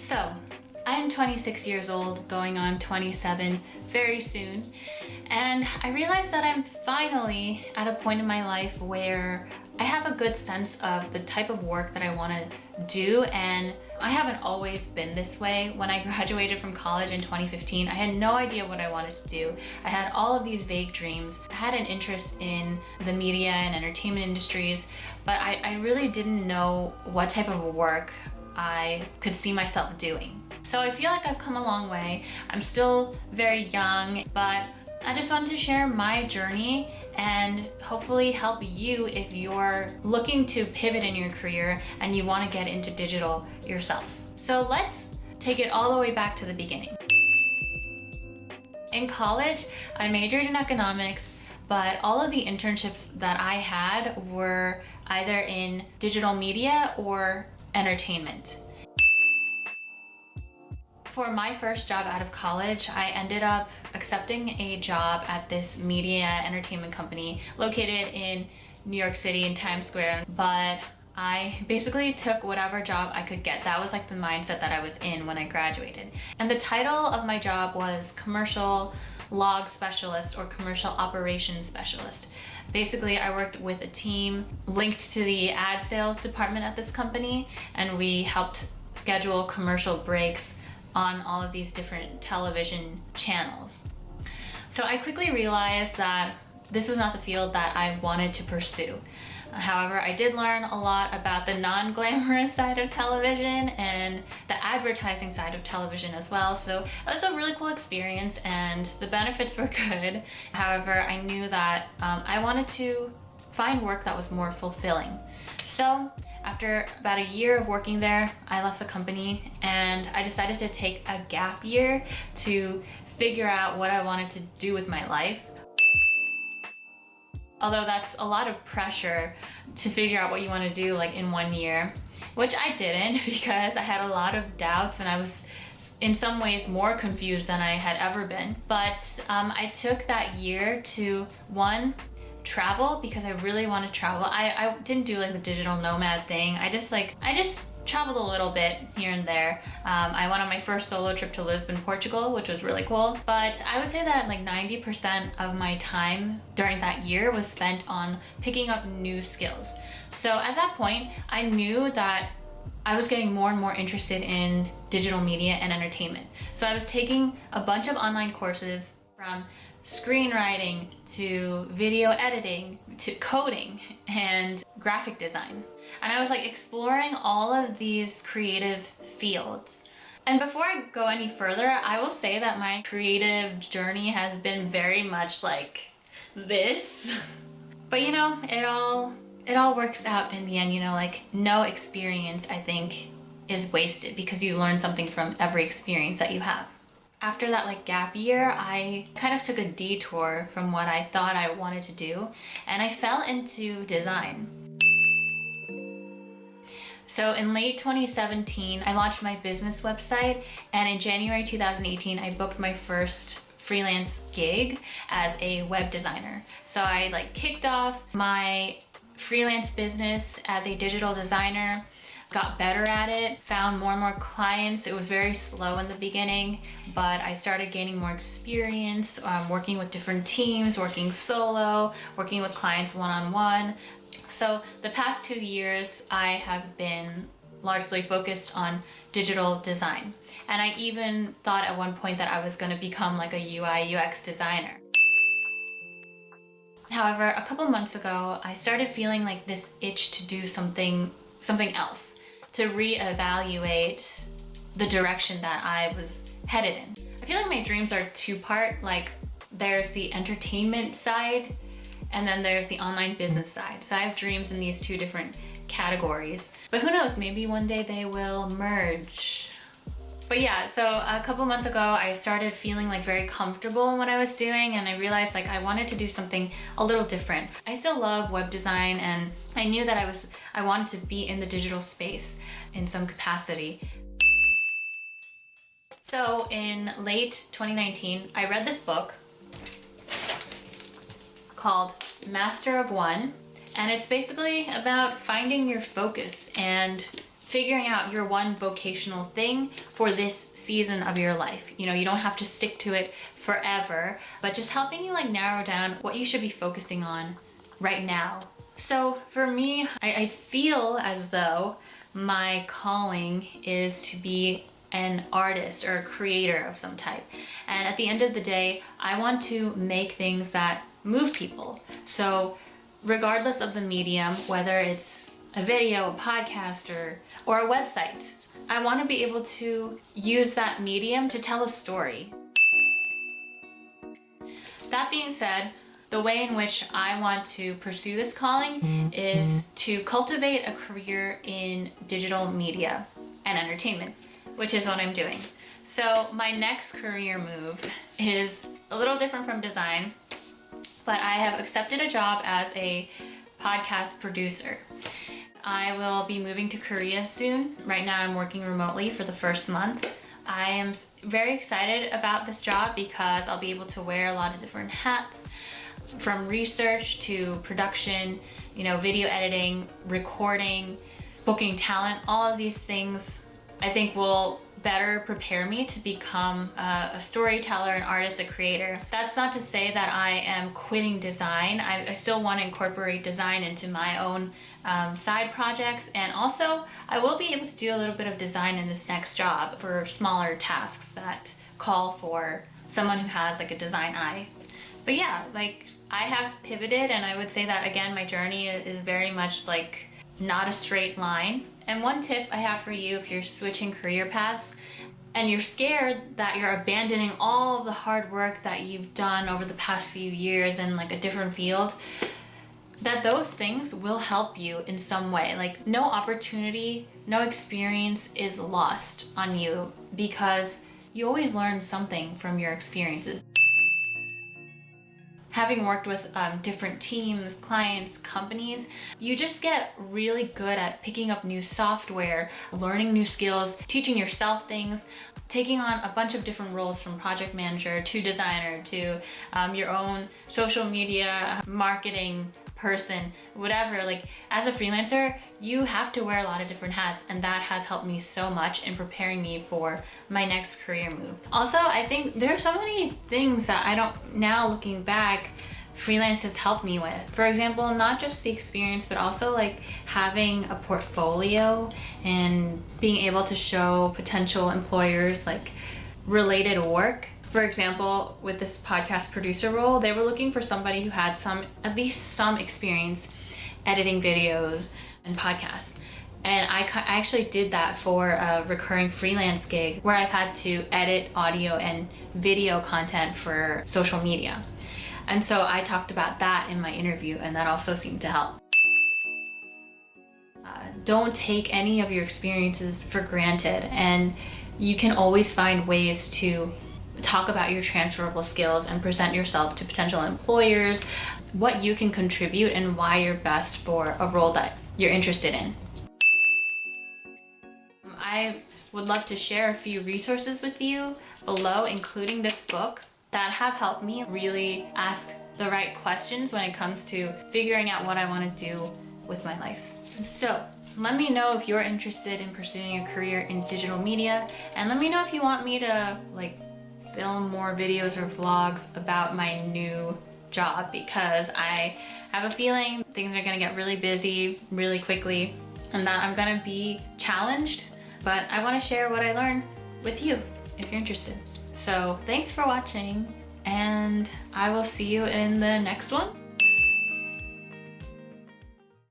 So, I am 26 years old, going on 27 very soon, and I realized that I'm finally at a point in my life where I have a good sense of the type of work that I want to do, and I haven't always been this way. When I graduated from college in 2015, I had no idea what I wanted to do. I had all of these vague dreams. I had an interest in the media and entertainment industries, but I really didn't know what type of work I could see myself doing. So I feel like I've come a long way. I'm still very young, but I just wanted to share my journey and hopefully help you if you're looking to pivot in your career and you want to get into digital yourself. So let's take it all the way back to the beginning. In college, I majored in economics, but all of the internships that I had were either in digital media or entertainment. For my first job out of college, I ended up accepting a job at this media entertainment company located in New York City in Times Square, but I basically took whatever job I could get. That was like the mindset that I was in when I graduated. And the title of my job was Commercial Log Specialist or Commercial Operations Specialist. Basically, I worked with a team linked to the ad sales department at this company, and we helped schedule commercial breaks on all of these different television channels. So I quickly realized that this was not the field that I wanted to pursue. However, I did learn a lot about the non-glamorous side of television and the advertising side of television as well. So it was a really cool experience and the benefits were good. However, I knew that I wanted to find work that was more fulfilling. So after about a year of working there, I left the company and I decided to take a gap year to figure out what I wanted to do with my life. Although that's a lot of pressure to figure out what you want to do like in 1 year, which I didn't because I had a lot of doubts and I was in some ways more confused than I had ever been. But I took that year to, one, travel because I really want to travel. I didn't do like the digital nomad thing. I just traveled a little bit here and there. I went on my first solo trip to Lisbon, Portugal, which was really cool. But I would say that like 90% of my time during that year was spent on picking up new skills. So at that point, I knew that I was getting more and more interested in digital media and entertainment. So I was taking a bunch of online courses from screenwriting to video editing to coding and graphic design. And I was like exploring all of these creative fields. And before I go any further, I will say that my creative journey has been very much like this. But you know, it all works out in the end, you know, like no experience I think is wasted because you learn something from every experience that you have. After that like gap year, I kind of took a detour from what I thought I wanted to do, and I fell into design. So in late 2017, I launched my business website, and in January 2018, I booked my first freelance gig as a web designer. So I like kicked off my freelance business as a digital designer, got better at it, found more and more clients. It was very slow in the beginning, but I started gaining more experience, working with different teams, working solo, working with clients one-on-one. So the past 2 years, I have been largely focused on digital design. And I even thought at one point that I was going to become like a UI UX designer. However, a couple months ago, I started feeling like this itch to do something else, to reevaluate the direction that I was headed in. I feel like my dreams are two-part, like there's the entertainment side and then there's the online business side. So I have dreams in these two different categories. But who knows, maybe one day they will merge. But yeah, so a couple months ago, I started feeling like very comfortable in what I was doing, and I realized like I wanted to do something a little different. I still love web design, and I knew that I wanted to be in the digital space in some capacity. So in late 2019, I read this book called Master of One, and it's basically about finding your focus and figuring out your one vocational thing for this season of your life. You know, you don't have to stick to it forever, but just helping you like narrow down what you should be focusing on right now. So for me, I feel as though my calling is to be an artist or a creator of some type. And at the end of the day, I want to make things that move people. So regardless of the medium, whether it's a video, a podcast, or a website, I want to be able to use that medium to tell a story. That being said, the way in which I want to pursue this calling is to cultivate a career in digital media and entertainment, which is what I'm doing. So my next career move is a little different from design, but I have accepted a job as a podcast producer. I will be moving to Korea soon. Right now I'm working remotely for the first month. I am very excited about this job because I'll be able to wear a lot of different hats, from research to production, you know, video editing, recording, booking talent. All of these things I think will better prepare me to become a storyteller, an artist, a creator. That's not to say that I am quitting design. I still want to incorporate design into my own side projects, and also I will be able to do a little bit of design in this next job for smaller tasks that call for someone who has like a design eye. But yeah, like I have pivoted, and I would say that again, my journey is very much like not a straight line. And one tip I have for you, if you're switching career paths and you're scared that you're abandoning all of the hard work that you've done over the past few years in like a different field, that those things will help you in some way. Like no opportunity, no experience is lost on you, because you always learn something from your experiences. Having worked with different teams, clients, companies, you just get really good at picking up new software, learning new skills, teaching yourself things, taking on a bunch of different roles, from project manager to designer to your own social media, marketing person, whatever. Like as a freelancer, you have to wear a lot of different hats, and that has helped me so much in preparing me for my next career move. Also, I think there's so many things that I don't, now looking back, freelance has helped me with. For example, not just the experience, but also like having a portfolio and being able to show potential employers like related work. For example, with this podcast producer role, they were looking for somebody who had at least some experience editing videos and podcasts. And I actually did that for a recurring freelance gig where I've had to edit audio and video content for social media. And so I talked about that in my interview, and that also seemed to help. Don't take any of your experiences for granted, and you can always find ways to talk about your transferable skills and present yourself to potential employers, what you can contribute and why you're best for a role that you're interested in. I would love to share a few resources with you below, including this book, that have helped me really ask the right questions when it comes to figuring out what I want to do with my life. So let me know if you're interested in pursuing a career in digital media, and let me know if you want me to like film more videos or vlogs about my new job, because I have a feeling things are gonna get really busy really quickly and that I'm gonna be challenged, but I wanna share what I learned with you if you're interested. So thanks for watching, and I will see you in the next one.